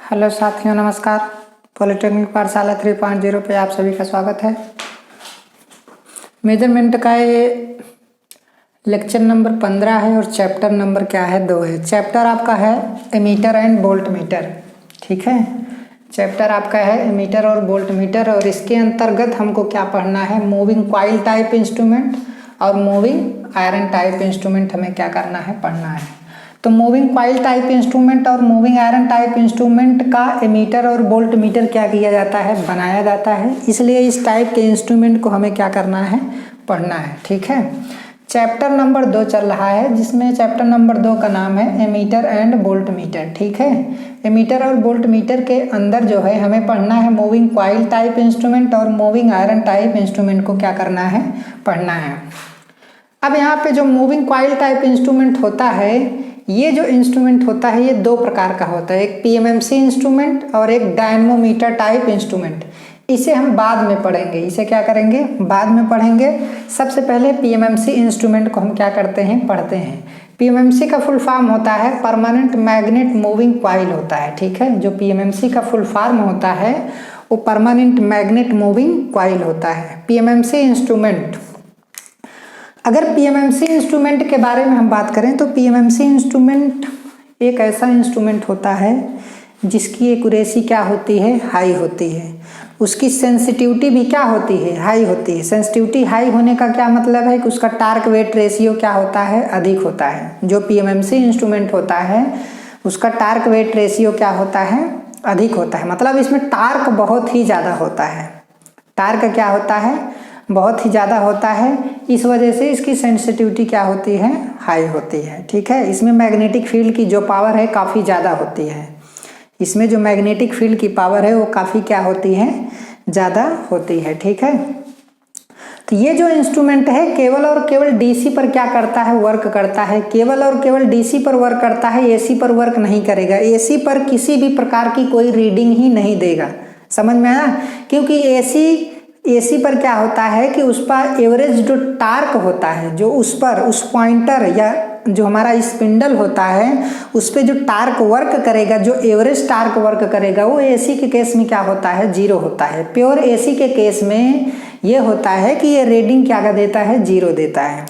Hello साथियों, नमस्कार। Polytechnic पाठशाला 3.0 पे आप सभी का स्वागत है। मेजरमेंट का ये लेक्चर नंबर 15 है और चैप्टर नंबर क्या है 2 है। चैप्टर आपका है एमीटर एंड वोल्ट मीटर, ठीक है। चैप्टर आपका है एमीटर और वोल्ट मीटर और इसके अंतर्गत हमको क्या पढ़ना है, मूविंग कॉइल टाइप इंस्ट्रूमेंट और मूविंग आयरन टाइप इंस्ट्रूमेंट हमें क्या करना है, पढ़ना है। तो मूविंग कॉइल टाइप इंस्ट्रूमेंट और मूविंग आयरन टाइप इंस्ट्रूमेंट का एमीटर और वोल्ट मीटर क्या किया जाता है, बनाया जाता है। इसलिए इस टाइप के इंस्ट्रूमेंट को हमें क्या करना है, पढ़ना है, ठीक है। चैप्टर नंबर 2 चल रहा है, जिसमें चैप्टर नंबर 2 का नाम है एमीटर एंड वोल्ट मीटर, ठीक है। एमीटर और वोल्ट मीटर के अंदर जो है हमें पढ़ना है मूविंग कॉइल टाइप इंस्ट्रूमेंट और मूविंग आयरन टाइप इंस्ट्रूमेंट को क्या करना है, पढ़ना है। अब यहाँ पे जो मूविंग कॉइल टाइप इंस्ट्रूमेंट होता है, ये जो इंस्ट्रूमेंट होता है ये 2 प्रकार का होता है, एक पीएमएमसी इंस्ट्रूमेंट और एक डायनमोमीटर टाइप इंस्ट्रूमेंट। इसे हम बाद में पढ़ेंगे, इसे क्या करेंगे, बाद में पढ़ेंगे। सबसे पहले पीएमएमसी इंस्ट्रूमेंट को हम क्या करते हैं, पढ़ते हैं। पीएमएमसी का फुल फॉर्म होता है परमानेंट मैग्नेट मूविंग कॉइल होता है, ठीक है। जो पीएमएमसी का फुल फॉर्म होता है वो परमानेंट मैग्नेट मूविंग कॉइल होता है, पीएमएमसी इंस्ट्रूमेंट। अगर पीएमएमसी इंस्ट्रूमेंट के बारे में हम बात करें तो पीएमएमसी इंस्ट्रूमेंट एक ऐसा इंस्ट्रूमेंट होता है जिसकी एक्यूरेसी क्या होती है, हाई होती है। उसकी सेंसिटिविटी भी क्या होती है, हाई होती है। सेंसिटिविटी हाई होने का क्या मतलब है कि उसका टार्क वेट रेशियो क्या होता है, अधिक होता है। जो पीएमएमसी इंस्ट्रूमेंट होता है उसका टार्क वेट रेशियो क्या होता है, अधिक होता है। मतलब इसमें टार्क बहुत ही ज़्यादा होता है, टार्क क्या होता है, बहुत ही ज़्यादा होता है। इस वजह से इसकी सेंसिटिविटी क्या होती है, हाई होती है, ठीक है। इसमें मैग्नेटिक फील्ड की जो पावर है काफ़ी ज़्यादा होती है। इसमें जो मैग्नेटिक फील्ड की पावर है वो काफ़ी क्या होती है, ज़्यादा होती है, ठीक है। तो ये जो इंस्ट्रूमेंट है केवल और केवल डीसी पर क्या करता है, वर्क करता है। केवल और केवल डीसी पर वर्क करता है, एसी पर वर्क नहीं करेगा। एसी पर किसी भी प्रकार की कोई रीडिंग ही नहीं देगा, समझ में आया। क्योंकि एसी पर क्या होता है कि उस पर एवरेज जो टार्क होता है, जो उस पर उस पॉइंटर या जो हमारा स्पिंडल होता है उस पर जो टार्क वर्क करेगा, जो एवरेज टार्क वर्क करेगा, वो एसी के केस में क्या होता है, 0 होता है। प्योर एसी के केस में ये होता है कि ये रीडिंग क्या देता है, 0 देता है।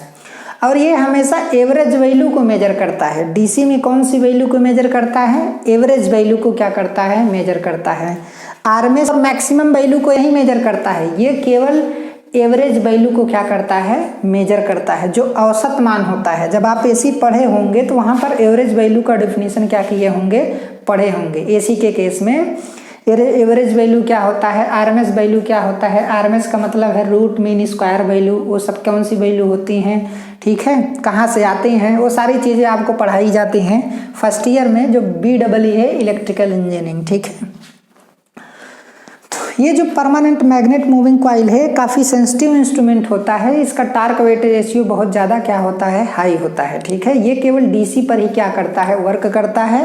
और ये हमेशा एवरेज वैल्यू को मेजर करता है। डीसी में कौन सी वैल्यू को मेजर करता है, एवरेज वैल्यू को क्या करता है, मेजर करता है। आरएमएस और मैक्सिमम वैल्यू को यही मेजर करता है, ये केवल एवरेज वैल्यू को क्या करता है, मेजर करता है, जो औसत मान होता है। जब आप एसी पढ़े होंगे तो वहाँ पर एवरेज वैल्यू का डेफिनेशन क्या किए होंगे, पढ़े होंगे। एसी के केस में एवरेज वैल्यू क्या होता है, आरएमएस वैल्यू क्या होता है। आरएमएस का मतलब है रूट मीन स्क्वायर वैल्यू, वो सब कौन सी वैल्यू होती हैं, ठीक है, कहाँ से आते हैं, वो सारी चीज़ें आपको पढ़ाई जाती हैं फर्स्ट ईयर में, जो BEE है, इलेक्ट्रिकल इंजीनियरिंग, ठीक है। ये जो परमानेंट मैग्नेट मूविंग कॉइल है काफ़ी सेंसिटिव इंस्ट्रूमेंट होता है। इसका टार्क वेट रेशियो बहुत ज़्यादा क्या होता है, हाई होता है, ठीक है। ये केवल डीसी पर ही क्या करता है, वर्क करता है।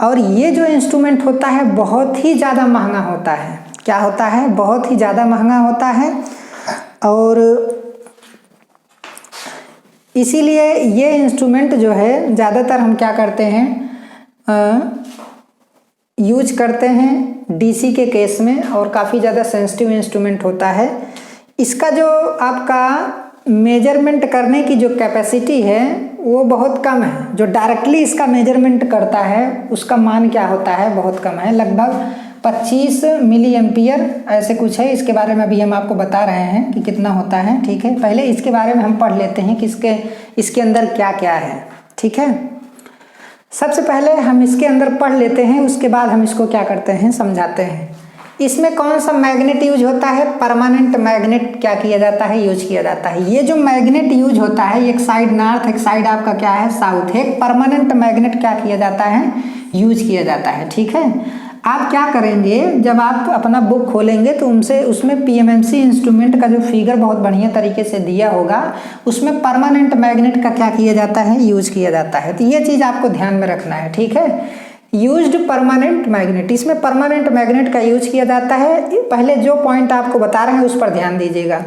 और ये जो इंस्ट्रूमेंट होता है बहुत ही ज़्यादा महंगा होता है। क्या होता है, बहुत ही ज़्यादा महंगा होता है। और इसीलिए ये इंस्ट्रूमेंट जो है ज़्यादातर हम क्या करते हैं, यूज करते हैं डीसी के केस में, और काफ़ी ज़्यादा सेंसिटिव इंस्ट्रूमेंट होता है। इसका जो आपका मेजरमेंट करने की जो कैपेसिटी है वो बहुत कम है। जो डायरेक्टली इसका मेजरमेंट करता है उसका मान क्या होता है, बहुत कम है, लगभग 25 मिली एम्पियर ऐसे कुछ है। इसके बारे में अभी हम आपको बता रहे हैं कि कितना होता है, ठीक है। पहले इसके बारे में हम पढ़ लेते हैं कि इसके अंदर क्या क्या है, ठीक है। सबसे पहले हम इसके अंदर पढ़ लेते हैं, उसके बाद हम इसको क्या करते हैं, समझाते हैं। इसमें कौन सा मैग्नेट यूज होता है, परमानेंट मैग्नेट क्या किया जाता है, यूज किया जाता है। ये जो मैग्नेट यूज होता है, एक साइड नॉर्थ, एक साइड आपका क्या है, साउथ, एक परमानेंट मैग्नेट क्या किया जाता है, यूज किया जाता है, ठीक है। आप क्या करेंगे, जब आप अपना बुक खोलेंगे तो उसमें पीएमएमसी इंस्ट्रूमेंट का जो फिगर बहुत बढ़िया तरीके से दिया होगा, उसमें परमानेंट मैग्नेट का क्या किया जाता है, यूज किया जाता है। तो ये चीज़ आपको ध्यान में रखना है, ठीक है। यूज्ड परमानेंट मैग्नेट, इसमें परमानेंट मैग्नेट का यूज किया जाता है। पहले जो पॉइंट आपको बता रहे हैं उस पर ध्यान दीजिएगा।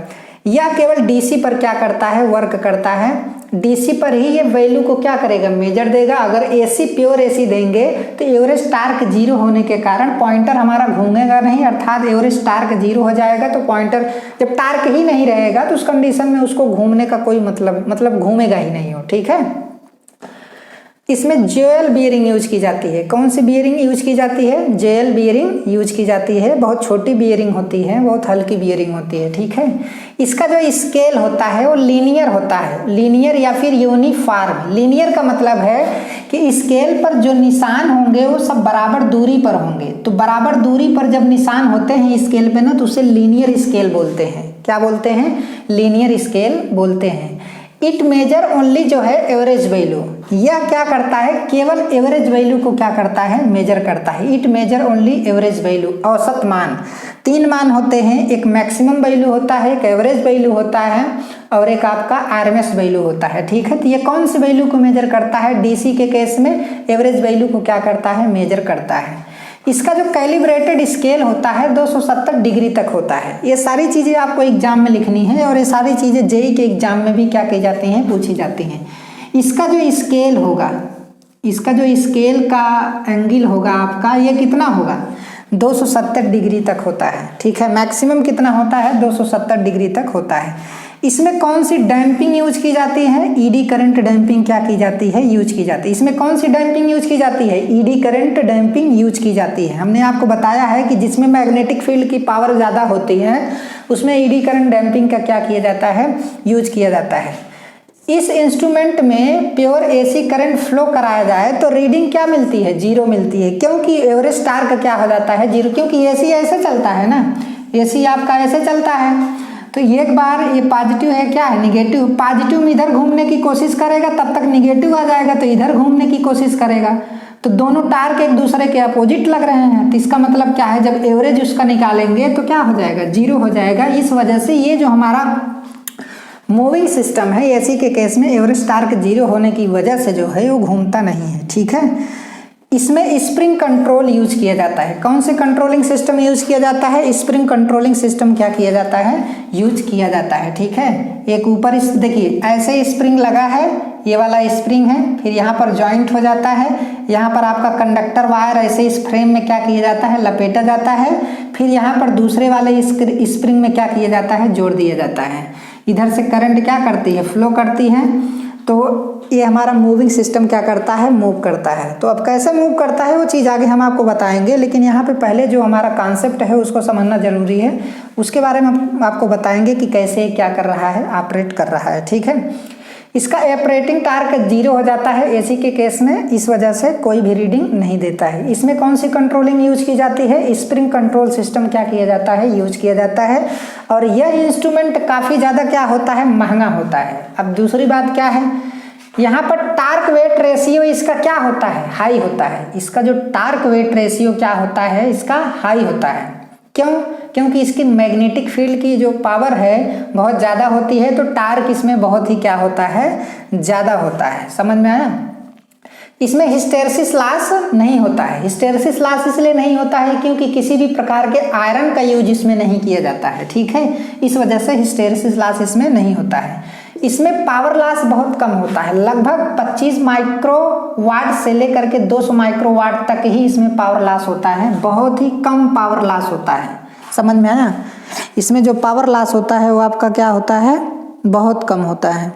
यह केवल डीसी पर क्या करता है, वर्क करता है। डीसी पर ही ये वैल्यू को क्या करेगा, मेजर देगा। अगर एसी प्योर एसी देंगे तो एवरेज टार्क जीरो होने के कारण पॉइंटर हमारा घूमेगा नहीं, अर्थात एवरेज टार्क जीरो हो जाएगा। तो पॉइंटर जब टार्क ही नहीं रहेगा तो उस कंडीशन में उसको घूमने का कोई मतलब घूमेगा ही नहीं हो, ठीक है। इसमें जेल बियरिंग यूज की जाती है। कौन सी बियरिंग यूज की जाती है, जेल बियरिंग यूज की जाती है। बहुत छोटी बियरिंग होती है, बहुत हल्की बियरिंग होती है, ठीक है। इसका जो स्केल होता है वो लीनियर होता है, लीनियर या फिर यूनिफॉर्म। लीनियर का मतलब है कि स्केल पर जो निशान होंगे वो सब बराबर दूरी पर होंगे। तो बराबर दूरी पर जब निशान होते हैं स्केल पे ना, तो उसे लीनियर स्केल बोलते हैं। क्या बोलते हैं, लीनियर स्केल बोलते हैं। इट मेजर ओनली जो है एवरेज वैल्यू, यह क्या करता है, केवल एवरेज वैल्यू को क्या करता है, मेजर करता है। It measure only average value, औसत मान। 3 मान होते हैं, एक मैक्सिमम वैल्यू होता है, एक एवरेज वैल्यू होता है और एक आपका आरएमएस वैल्यू होता है, ठीक है। तो ये कौन सी वैल्यू को मेजर करता है, डीसी के केस में एवरेज वैल्यू को क्या करता है, मेजर करता है। इसका जो कैलिब्रेटेड स्केल होता है 270 डिग्री तक होता है। ये सारी चीज़ें आपको एग्जाम में लिखनी है और ये सारी चीज़ें जेईई के एग्जाम में भी क्या की जाती हैं, पूछी जाती हैं। इसका जो स्केल होगा, इसका जो स्केल का एंगल होगा आपका, ये कितना होगा, 270 डिग्री तक होता है, ठीक है। मैक्सिमम कितना होता है, 270 डिग्री तक होता है। इसमें कौन सी डैम्पिंग यूज की जाती है, ईडी करंट डैम्पिंग क्या की जाती है, यूज की जाती है। इसमें कौन सी डैम्पिंग यूज की जाती है, ईडी करंट डैम्पिंग यूज की जाती है। हमने आपको बताया है कि जिसमें मैग्नेटिक फील्ड की पावर ज़्यादा होती है उसमें ईडी करंट डैम्पिंग का क्या किया जाता है, यूज किया जाता है। इस इंस्ट्रूमेंट में प्योर एसी करंट फ्लो कराया जाए तो रीडिंग क्या मिलती है, जीरो मिलती है, क्योंकि एवरेज टार्क क्या हो जाता है, जीरो। क्योंकि एसी ऐसे चलता है ना, एसी आपका ऐसे चलता है। तो एक बार ये पॉजिटिव है, क्या है, निगेटिव। पॉजिटिव में इधर घूमने की कोशिश करेगा, तब तक निगेटिव आ जाएगा तो इधर घूमने की कोशिश करेगा। तो दोनों टार्क एक दूसरे के अपोजिट लग रहे हैं। तो इसका मतलब क्या है, जब एवरेज उसका निकालेंगे तो क्या हो जाएगा, जीरो हो जाएगा। इस वजह से ये जो हमारा मूविंग सिस्टम है एसी के केस में एवरेज टार्क जीरो होने की वजह से जो है वो घूमता नहीं है, ठीक है। इसमें स्प्रिंग कंट्रोल यूज किया जाता है। कौन से कंट्रोलिंग सिस्टम यूज किया जाता है, स्प्रिंग कंट्रोलिंग सिस्टम क्या किया जाता है, यूज किया जाता है, ठीक है। एक ऊपर इस देखिए ऐसे स्प्रिंग लगा है, ये वाला स्प्रिंग है, फिर यहाँ पर जॉइंट हो जाता है, यहाँ पर आपका कंडक्टर वायर ऐसे इस फ्रेम में क्या किया जाता है, लपेटा जाता है। फिर यहाँ पर दूसरे वाले स्प्रिंग में क्या किया जाता है, जोड़ दिया जाता है। इधर से करंट क्या करती है, फ्लो करती है। तो ये हमारा मूविंग सिस्टम क्या करता है, मूव करता है। तो अब कैसे मूव करता है वो चीज़ आगे हम आपको बताएंगे, लेकिन यहाँ पे पहले जो हमारा कॉन्सेप्ट है उसको समझना जरूरी है। उसके बारे में हम आपको बताएंगे कि कैसे क्या कर रहा है, ऑपरेट कर रहा है, ठीक है। इसका ऑपरेटिंग टार्क जीरो हो जाता है एसी के केस में, इस वजह से कोई भी रीडिंग नहीं देता है। इसमें कौन सी कंट्रोलिंग यूज की जाती है, स्प्रिंग कंट्रोल सिस्टम क्या किया जाता है, यूज किया जाता है। और यह इंस्ट्रूमेंट काफ़ी ज़्यादा क्या होता है, महंगा होता है। अब दूसरी बात क्या है, यहाँ पर टार्क वेट रेशियो इसका क्या होता है, हाई होता है। इसका जो टार्क वेट रेशियो क्या होता है, इसका हाई होता है। क्यों, क्योंकि इसकी मैग्नेटिक फील्ड की जो पावर है बहुत ज़्यादा होती है, तो टार्क इसमें बहुत ही क्या होता है, ज़्यादा होता है। समझ में आया। इसमें हिस्टेरेसिस लॉस नहीं होता है। हिस्टेरेसिस लॉस इसलिए नहीं होता है क्योंकि किसी भी प्रकार के आयरन का यूज इसमें नहीं किया जाता है, ठीक है। इस वजह से हिस्टेरेसिस लॉस इसमें नहीं होता है। इसमें पावर लॉस बहुत कम होता है, लगभग 25 माइक्रोवाट से लेकर के 200 माइक्रोवाट तक ही इसमें पावर लॉस होता है। बहुत ही कम पावर लॉस होता है, समझ में आया। इसमें जो पावर लॉस होता है वो आपका क्या होता है, बहुत कम होता है,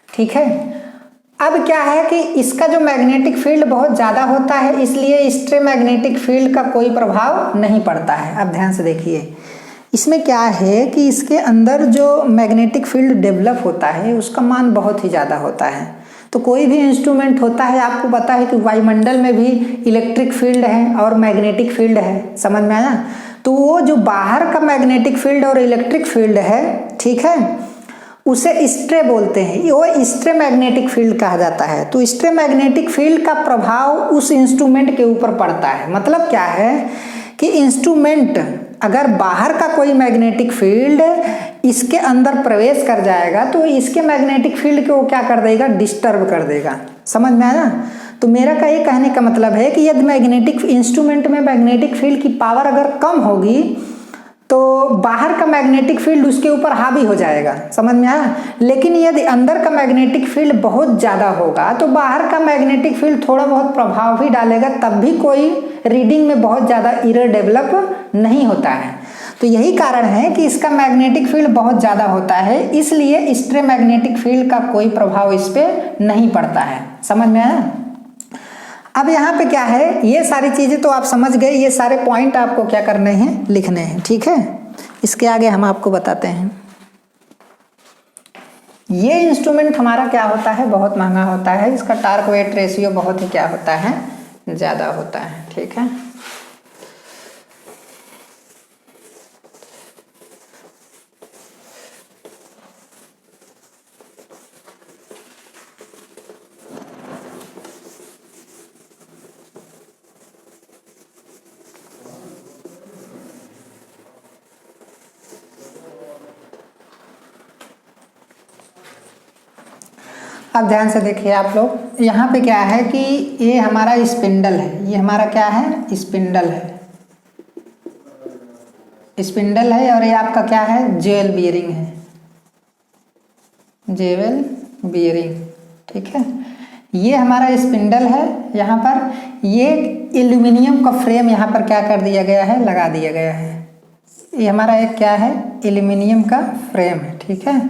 ठीक है। अब क्या है कि इसका जो मैग्नेटिक फील्ड बहुत ज़्यादा होता है, इसलिए इलेक्ट्रोमैग्नेटिक फील्ड का कोई प्रभाव नहीं पड़ता है। अब ध्यान से देखिए, इसमें क्या है कि इसके अंदर जो मैग्नेटिक फील्ड डेवलप होता है उसका मान बहुत ही ज़्यादा होता है। तो कोई भी इंस्ट्रूमेंट होता है, आपको पता है कि वायुमंडल में भी इलेक्ट्रिक फील्ड है और मैग्नेटिक फील्ड है, समझ में आया। तो वो जो बाहर का मैग्नेटिक फील्ड और इलेक्ट्रिक फील्ड है, ठीक है, उसे स्ट्रे बोलते हैं। वो स्ट्रे मैग्नेटिक फील्ड कहा जाता है। तो स्ट्रे मैग्नेटिक फील्ड का प्रभाव उस इंस्ट्रूमेंट के ऊपर पड़ता है। मतलब क्या है कि इंस्ट्रूमेंट अगर बाहर का कोई मैग्नेटिक फील्ड इसके अंदर प्रवेश कर जाएगा तो इसके मैग्नेटिक फील्ड को क्या कर देगा, डिस्टर्ब कर देगा। समझ में आया। तो मेरा का ये कहने का मतलब है कि यदि मैग्नेटिक इंस्ट्रूमेंट में मैग्नेटिक फील्ड की पावर अगर कम होगी तो बाहर का मैग्नेटिक फील्ड उसके ऊपर हावी हो जाएगा, समझ में आया। लेकिन यदि अंदर का मैग्नेटिक फील्ड बहुत ज़्यादा होगा तो बाहर का मैग्नेटिक फील्ड थोड़ा बहुत प्रभाव भी डालेगा, तब भी कोई रीडिंग में बहुत ज़्यादा एरर डेवलप नहीं होता है। तो यही कारण है कि इसका मैग्नेटिक फील्ड बहुत ज़्यादा होता है, इसलिए स्ट्रे मैग्नेटिक फील्ड का कोई प्रभाव इस पर नहीं पड़ता है, समझ में आया। अब यहाँ पे क्या है, ये सारी चीज़ें तो आप समझ गए, ये सारे पॉइंट आपको क्या करने हैं, लिखने हैं, ठीक है। इसके आगे हम आपको बताते हैं। ये इंस्ट्रूमेंट हमारा क्या होता है, बहुत महंगा होता है, इसका टार्क वेट रेशियो बहुत ही क्या होता है, ज़्यादा होता है, ठीक है। अब ध्यान से देखिए आप लोग, यहाँ पे क्या है कि ये हमारा स्पिंडल है, ये हमारा क्या है, स्पिंडल है, स्पिंडल है, और ये आपका क्या है, जेल बियरिंग है, जेल बियरिंग, ठीक है। ये हमारा स्पिंडल है, यहाँ पर ये एल्यूमिनियम का फ्रेम यहाँ पर क्या कर दिया गया है, लगा दिया गया है। ये हमारा एक क्या है, एल्यूमिनियम का फ्रेम है, ठीक है।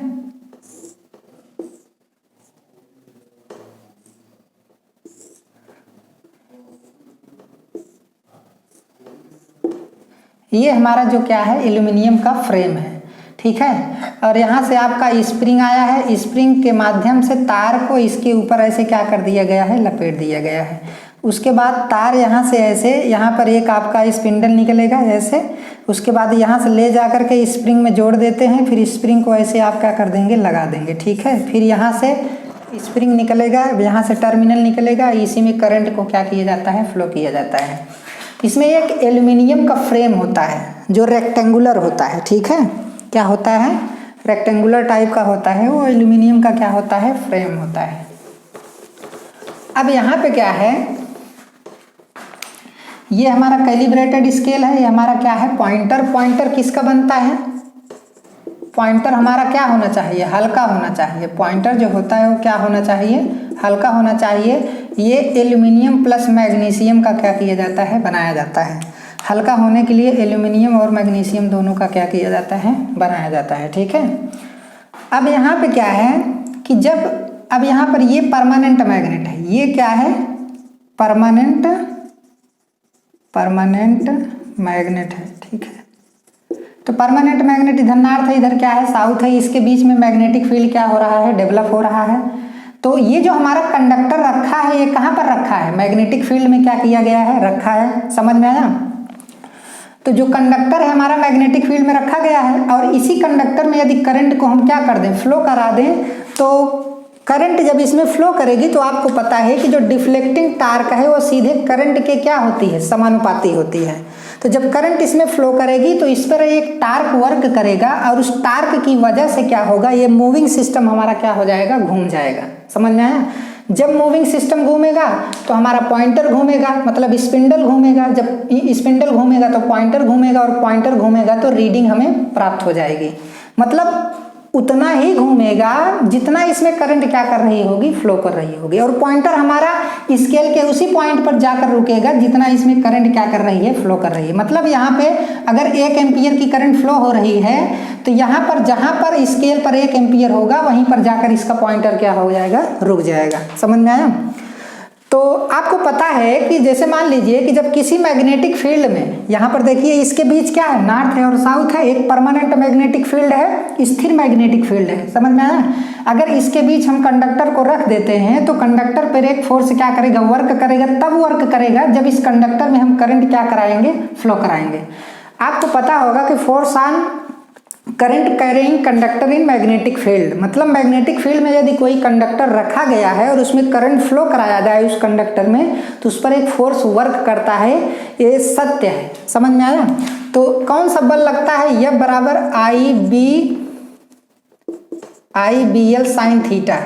ये हमारा जो क्या है, एल्यूमिनियम का फ्रेम है, ठीक है। और यहाँ से आपका स्प्रिंग आया है, स्प्रिंग के माध्यम से तार को इसके ऊपर ऐसे क्या कर दिया गया है, लपेट दिया गया है। उसके बाद तार यहाँ से ऐसे, यहाँ पर एक आपका स्पिंडल निकलेगा ऐसे, उसके बाद यहाँ से ले जा कर के स्प्रिंग में जोड़ देते हैं, फिर स्प्रिंग को ऐसे आप क्या कर देंगे, लगा देंगे, ठीक है। फिर यहाँ से स्प्रिंग निकलेगा, यहाँ से टर्मिनल निकलेगा, इसी में करंट को क्या किया जाता है, फ्लो किया जाता है। इसमें एक एल्यूमिनियम का फ्रेम होता है जो रेक्टेंगुलर होता है, ठीक है। क्या होता है, रेक्टेंगुलर टाइप का होता है, वो एल्यूमिनियम का क्या होता है, फ्रेम होता है। अब यहाँ पे क्या है, ये हमारा कैलिब्रेटेड स्केल है, ये हमारा क्या है, पॉइंटर। पॉइंटर किसका बनता है, पॉइंटर हमारा क्या होना चाहिए, हल्का होना चाहिए। पॉइंटर जो होता है वो क्या होना चाहिए, हल्का होना चाहिए। ये एल्यूमिनियम प्लस मैग्नीशियम का क्या किया जाता है, बनाया जाता है। हल्का होने के लिए एल्यूमिनियम और मैग्नीशियम दोनों का क्या किया जाता है, बनाया जाता है, ठीक है। अब यहाँ पे क्या है कि जब अब यहाँ पर ये परमानेंट मैग्नेट है, ये क्या है, परमानेंट मैग्नेट है, ठीक है। तो परमानेंट मैग्नेट इधर नॉर्थ है, इधर क्या है, साउथ है, इसके बीच में मैग्नेटिक फील्ड क्या हो रहा है, डेवलप हो रहा है। तो ये जो हमारा कंडक्टर रखा है, ये कहाँ पर रखा है, मैग्नेटिक फील्ड में क्या किया गया है, रखा है, समझ में आया। तो जो कंडक्टर है हमारा मैग्नेटिक फील्ड में रखा गया है, और इसी कंडक्टर में यदि करंट को हम क्या कर दें, फ्लो करा दें, तो करंट जब इसमें फ्लो करेगी तो आपको पता है कि जो डिफ्लेक्टिंग टार्क है वो सीधे करंट के क्या होती है, समानुपाती होती है। तो जब करंट इसमें फ्लो करेगी तो इस पर एक टार्क वर्क करेगा, और उस टार्क की वजह से क्या होगा, ये मूविंग सिस्टम हमारा क्या हो जाएगा, घूम जाएगा, समझ में आया। जब मूविंग सिस्टम घूमेगा तो हमारा पॉइंटर घूमेगा, मतलब स्पिंडल घूमेगा। जब स्पिंडल घूमेगा तो पॉइंटर घूमेगा, और पॉइंटर घूमेगा तो रीडिंग हमें प्राप्त हो जाएगी। मतलब उतना ही घूमेगा जितना इसमें करंट क्या कर रही होगी, फ्लो कर रही होगी। और पॉइंटर हमारा स्केल के उसी पॉइंट पर जाकर रुकेगा जितना इसमें करंट क्या कर रही है, फ्लो कर रही है। मतलब यहाँ पे अगर 1 एम्पियर की करंट फ्लो हो रही है तो यहाँ पर जहाँ पर स्केल पर 1 एम्पियर होगा वहीं पर जाकर इसका पॉइंटर क्या हो जाएगा, रुक जाएगा, समझ में आया। तो आपको पता है कि जैसे मान लीजिए कि जब किसी मैग्नेटिक फील्ड में, यहाँ पर देखिए इसके बीच क्या है, नॉर्थ है और साउथ है, एक परमानेंट मैग्नेटिक फील्ड है, स्थिर मैग्नेटिक फील्ड है, समझ में आया। अगर इसके बीच हम कंडक्टर को रख देते हैं तो कंडक्टर पर एक फोर्स क्या करेगा, वर्क करेगा। तब वर्क करेगा जब इस कंडक्टर में हम करंट क्या कराएंगे, फ्लो कराएंगे। आपको पता होगा कि force on current carrying conductor in magnetic field, मतलब मैग्नेटिक फील्ड में यदि कोई कंडक्टर रखा गया है और उसमें करंट फ्लो कराया जाए उस कंडक्टर में, तो उस पर एक फोर्स वर्क करता है, ये सत्य है, समझ में आया। तो कौन सा बल लगता है, यह बराबर आई बी एल साइन थीटा,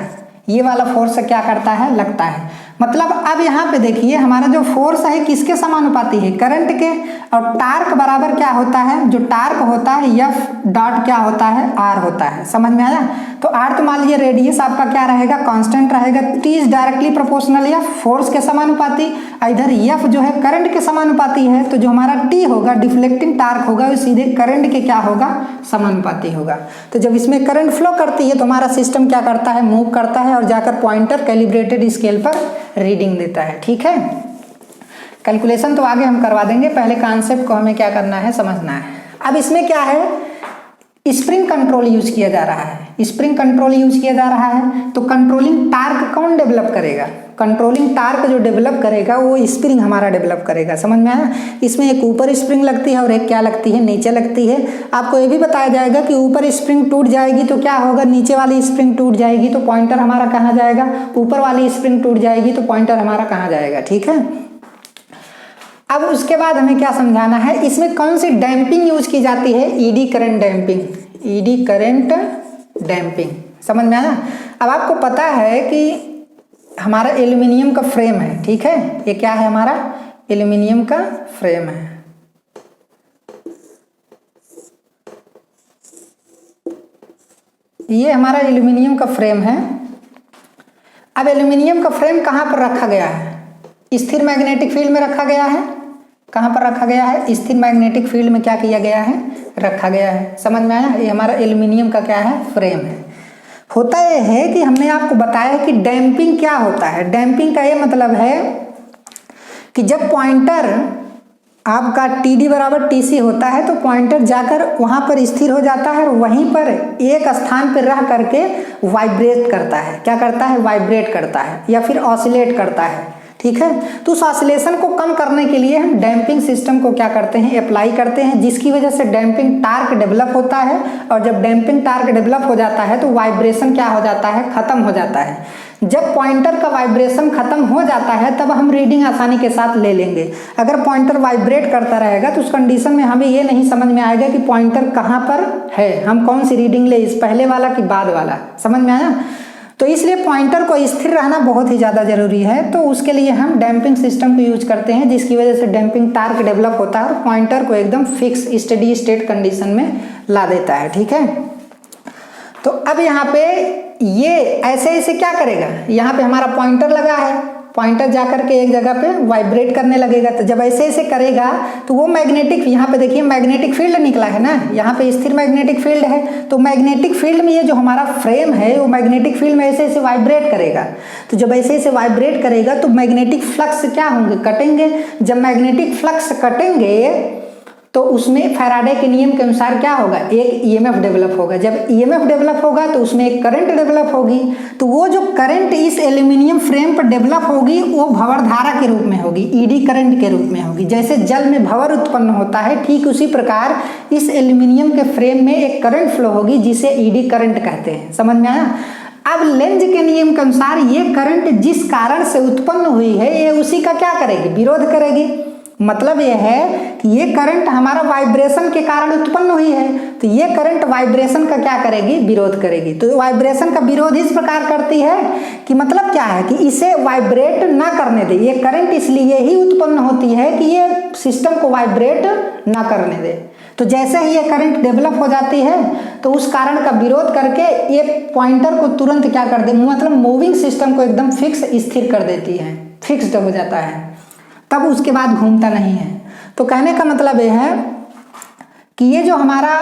ये वाला फोर्स क्या करता है, लगता है। मतलब अब यहाँ पे देखिए हमारा जो फोर्स है किसके समानुपाती है, करंट के। और टार्क बराबर क्या होता है, जो टार्क होता है एफ डॉट क्या होता है, आर होता है। समझ में आया। तो आर तो मान लीजिए रेडियस आपका क्या रहेगा, कांस्टेंट रहेगा। टी इज डायरेक्टली प्रोपोर्शनल या फोर्स के समानुपाती, इधर एफ जो है करंट के समानुपाती है। तो जो हमारा टी होगा डिफ्लेक्टिंग टार्क होगा वो सीधे करंट के क्या होगा, समानुपाती होगा। तो जब इसमें करंट फ्लो करती है तो हमारा सिस्टम क्या करता है, मूव करता है और जाकर पॉइंटर कैलिब्रेटेड स्केल पर रीडिंग देता है। ठीक है, कैलकुलेशन तो आगे हम करवा देंगे, पहले कॉन्सेप्ट को हमें क्या करना है, समझना है। अब इसमें क्या है, स्प्रिंग कंट्रोल यूज किया जा रहा है। स्प्रिंग कंट्रोल यूज किया जा रहा है तो कंट्रोलिंग टार्क कौन डेवलप करेगा, कंट्रोलिंग टार्क जो डेवलप करेगा वो स्प्रिंग हमारा डेवलप करेगा। समझ में आया। इसमें एक ऊपर स्प्रिंग लगती है और एक क्या लगती है, नीचे लगती है। आपको ये भी बताया जाएगा कि ऊपर स्प्रिंग टूट जाएगी तो क्या होगा, नीचे वाली स्प्रिंग टूट जाएगी तो पॉइंटर हमारा कहाँ जाएगा, ऊपर वाली स्प्रिंग टूट जाएगी तो पॉइंटर हमारा कहाँ जाएगा। ठीक है, अब उसके बाद हमें क्या समझाना है, इसमें कौन सी डैम्पिंग यूज की जाती है, eddy current damping. Eddy current damping, समझ में आया। अब आपको पता है कि हमारा एल्यूमिनियम का फ्रेम है। ठीक है, ये क्या है, हमारा एल्यूमिनियम का फ्रेम है। ये हमारा एल्यूमिनियम का फ्रेम है। अब एल्यूमिनियम का फ्रेम कहाँ पर रखा गया है, स्थिर मैग्नेटिक फील्ड में रखा गया है। कहाँ पर रखा गया है, स्थिर मैग्नेटिक फील्ड में क्या किया गया है, रखा गया है। समझ में आया। ये हमारा एल्यूमिनियम का क्या है, फ्रेम है। होता यह है कि हमने आपको बताया कि डैम्पिंग क्या होता है। डैम्पिंग का ये मतलब है कि जब पॉइंटर आपका टीडी बराबर टीसी होता है तो पॉइंटर जाकर वहाँ पर स्थिर हो जाता है और वहीं पर एक स्थान पर रह करके वाइब्रेट करता है। क्या करता है, वाइब्रेट करता है या फिर ऑसिलेट करता है। ठीक है, तो उस ऑसिलेशन को कम करने के लिए हम डैम्पिंग सिस्टम को क्या करते हैं, अप्लाई करते हैं, जिसकी वजह से डैम्पिंग टार्क डेवलप होता है। और जब डैम्पिंग टार्क डेवलप हो जाता है तो वाइब्रेशन क्या हो जाता है, खत्म हो जाता है। जब पॉइंटर का वाइब्रेशन खत्म हो जाता है तब हम रीडिंग आसानी के साथ ले लेंगे। अगर पॉइंटर वाइब्रेट करता रहेगा तो उस कंडीशन में हमें ये नहीं समझ में आएगा कि पॉइंटर कहाँ पर है, हम कौन सी रीडिंग ले, इस पहले वाला कि बाद वाला। समझ में आया। तो इसलिए पॉइंटर को स्थिर रहना बहुत ही ज़्यादा जरूरी है। तो उसके लिए हम डैम्पिंग सिस्टम को यूज करते हैं, जिसकी वजह से डैम्पिंग टार्क डेवलप होता है और पॉइंटर को एकदम फिक्स स्टडी स्टेट कंडीशन में ला देता है। ठीक है, तो अब यहाँ पे ये ऐसे ऐसे क्या करेगा, यहाँ पे हमारा पॉइंटर लगा है, पॉइंटर जाकर के एक जगह पे वाइब्रेट करने लगेगा। तो जब ऐसे ऐसे करेगा तो वो मैग्नेटिक, यहाँ पे देखिए मैग्नेटिक फील्ड निकला है ना, यहाँ पे स्थिर मैग्नेटिक फील्ड है। तो मैग्नेटिक फील्ड में ये जो हमारा फ्रेम है वो मैग्नेटिक फील्ड में ऐसे ऐसे वाइब्रेट करेगा। तो जब ऐसे ऐसे वाइब्रेट करेगा तो मैग्नेटिक फ्लक्स क्या होंगे, कटेंगे। जब मैग्नेटिक फ्लक्स कटेंगे तो उसमें फैराडे के नियम के अनुसार क्या होगा, एक ईएमएफ डेवलप होगा। जब ईएमएफ डेवलप होगा तो उसमें एक करंट डेवलप होगी। तो वो जो करंट इस एल्यूमिनियम फ्रेम पर डेवलप होगी वो भंवर धारा के रूप में होगी, ईडी करंट के रूप में होगी। जैसे जल में भंवर उत्पन्न होता है ठीक उसी प्रकार इस एल्यूमिनियम के फ्रेम में एक करंट फ्लो होगी जिसे ईडी करंट कहते हैं। समझ में आया। अब लेंज के नियम के अनुसार ये करंट जिस कारण से उत्पन्न हुई है ये उसी का क्या करेगी, विरोध करेगी। मतलब यह है कि ये करंट हमारा वाइब्रेशन के कारण उत्पन्न हुई है तो ये करंट वाइब्रेशन का क्या करेगी, विरोध करेगी। तो वाइब्रेशन का विरोध इस प्रकार करती है कि मतलब क्या है कि इसे वाइब्रेट ना करने दे। ये करंट इसलिए ही उत्पन्न होती है कि ये सिस्टम को वाइब्रेट ना करने दे। तो जैसे ही ये करंट डेवलप हो जाती है तो उस कारण का विरोध करके ये पॉइंटर को तुरंत क्या कर दे, मतलब मूविंग सिस्टम को एकदम फिक्स स्थिर कर देती है, फिक्स्ड हो जाता है, तब उसके बाद घूमता नहीं है। तो कहने का मतलब यह है कि ये जो हमारा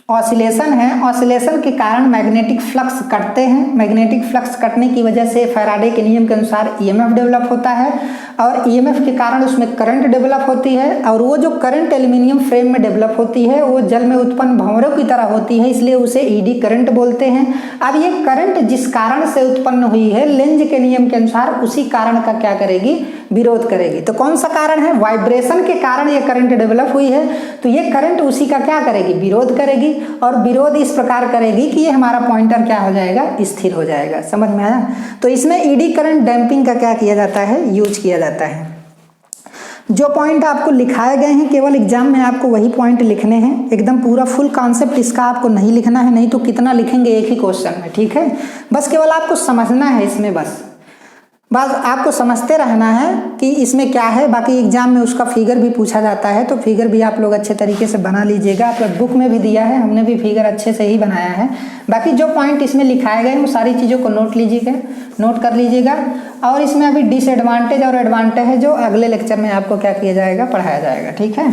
ऑसिलेशन है, ऑसिलेशन के कारण मैग्नेटिक फ्लक्स कटते हैं। मैग्नेटिक फ्लक्स कटने की वजह से फैराडे के नियम के अनुसार ईएमएफ डेवलप होता है और ईएमएफ के कारण उसमें करंट डेवलप होती है। और वो जो करंट एल्यूमिनियम फ्रेम में डेवलप होती है वो जल में उत्पन्न भंवरों की तरह होती है, इसलिए उसे ईडी करंट बोलते हैं। अब ये करंट जिस कारण से उत्पन्न हुई है लेंज के नियम के अनुसार उसी कारण का क्या करेगी, विरोध करेगी। तो कौन सा कारण है, वाइब्रेशन के कारण ये करंट डेवलप हुई है तो ये करंट उसी का क्या करेगी, विरोध करेगी। और विरोध इस प्रकार करेगी कि ये हमारा पॉइंटर क्या हो जाएगा, स्थिर हो जाएगा। समझ में आया। तो इसमें ईडी करंट डैम्पिंग का क्या किया जाता है, यूज किया जाता है। जो पॉइंट आपको लिखाए गए हैं केवल एग्जाम में आपको वही पॉइंट लिखने हैं, एकदम पूरा फुल कॉन्सेप्ट इसका आपको नहीं लिखना है, नहीं तो कितना लिखेंगे एक ही क्वेश्चन में। ठीक है, बस केवल आपको समझना है इसमें बस। बस आपको समझते रहना है कि इसमें क्या है। बाकी एग्जाम में उसका फिगर भी पूछा जाता है, तो फिगर भी आप लोग अच्छे तरीके से बना लीजिएगा। आपका बुक में भी दिया है, हमने भी फिगर अच्छे से ही बनाया है। बाकी जो पॉइंट इसमें लिखाए गए वो सारी चीज़ों को नोट कर लीजिएगा। और इसमें अभी डिसएडवांटेज और एडवांटेज है जो अगले लेक्चर में आपको क्या किया जाएगा, पढ़ाया जाएगा। ठीक है।